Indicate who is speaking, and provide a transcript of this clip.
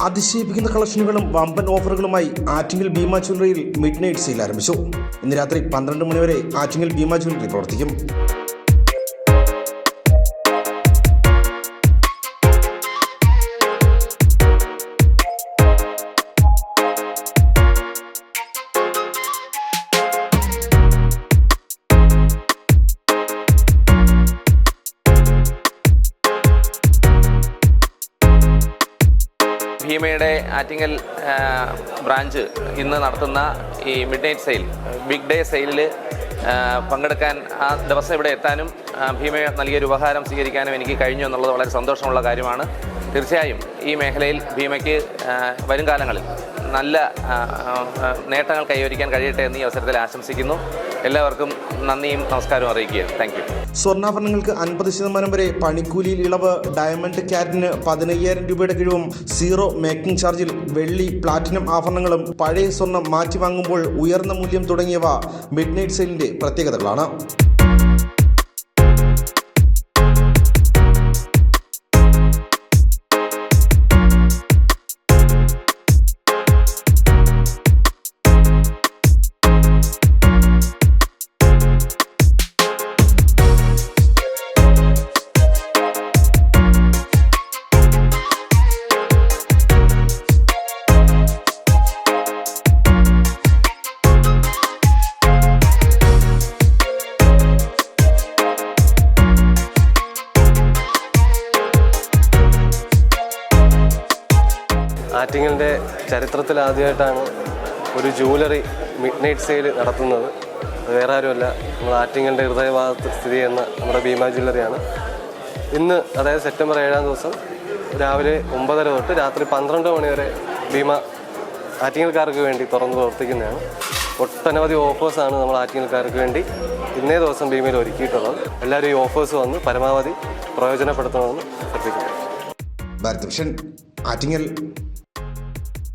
Speaker 1: അതിശയിപ്പിക്കുന്ന കളക്ഷനുകളും വമ്പൻ ഓഫറുകളുമായി ആറ്റിങ്ങൽ ഭീമ ജ്വല്ലറിയിൽ മിഡ് നൈറ്റ് സെയിൽ ആരംഭിച്ചു. ഇന്ന് രാത്രി 12 മണി വരെ ആറ്റിങ്ങൽ ഭീമ ജ്വല്ലറി പ്രവർത്തിക്കും.
Speaker 2: ഭീമയുടെ ആറ്റിങ്ങൽ ബ്രാഞ്ച് ഇന്ന് നടത്തുന്ന ഈ midnight sale, big day സെയിലിൽ പങ്കെടുക്കാൻ, ആ ദിവസം ഇവിടെ എത്താനും ഭീമ നൽകിയൊരു ഉപഹാരം സ്വീകരിക്കാനും എനിക്ക് കഴിഞ്ഞു എന്നുള്ളത് വളരെ സന്തോഷമുള്ള കാര്യമാണ്. തീർച്ചയായും ഈ മേഖലയിൽ ഭീമയ്ക്ക് വരും കാലങ്ങളിൽ നല്ല നേട്ടങ്ങൾ കൈവരിക്കാൻ കഴിയട്ടെ എന്ന് ഈ അവസരത്തിൽ ആശംസിക്കുന്നു. എല്ലാവർക്കും നന്ദിയും നമസ്കാരവും അറിയിക്കുകയാണ്. Thank you.
Speaker 1: സ്വർണ്ണാഭരണങ്ങൾക്ക് 50% വരെ പണിക്കൂലിയിൽ ഇളവ്, ഡയമണ്ട് ക്യാരറ്റിന് 15,000 രൂപയുടെ കിഴിവും, 0 മേക്കിംഗ് ചാർജിൽ വെള്ളി, പ്ലാറ്റിനം ആഭരണങ്ങളും പഴയ സ്വർണം മാറ്റി വാങ്ങുമ്പോൾ ഉയർന്ന മൂല്യം തുടങ്ങിയവ മിഡ് നൈറ്റ് സെയിലിന്റെ പ്രത്യേകതകളാണ്.
Speaker 3: ആറ്റിങ്ങലിൻ്റെ ചരിത്രത്തിൽ ആദ്യമായിട്ടാണ് ഒരു ജ്വല്ലറി മിഡ് നൈറ്റ് സെയിൽ നടത്തുന്നത്. വേറെ ആരുമല്ല, നമ്മൾ ആറ്റിങ്ങലിൻ്റെ ഹൃദയഭാഗത്ത് സ്ഥിതി ചെയ്യുന്ന നമ്മുടെ ഭീമ ജ്വല്ലറിയാണ്. ഇന്ന്, അതായത് സെപ്റ്റംബർ 7-ാം ദിവസം രാവിലെ 9:30 തൊട്ട് രാത്രി 12 മണി വരെ ഭീമ ആറ്റിങ്ങൽക്കാർക്ക് വേണ്ടി തുറന്ന് പ്രവർത്തിക്കുന്നതാണ്. ഒട്ടനവധി ഓഫേഴ്സാണ് നമ്മൾ ആറ്റിങ്ങൽക്കാർക്ക് വേണ്ടി ഇന്നേ ദിവസം ഭീമയിൽ ഒരുക്കിയിട്ടുള്ളത്. എല്ലാവരും ഈ ഓഫേഴ്സ് വന്ന് പരമാവധി പ്രയോജനപ്പെടുത്തണമെന്ന് അഭ്യർത്ഥിക്കുന്നു.
Speaker 1: ആറ്റിങ്ങൽ.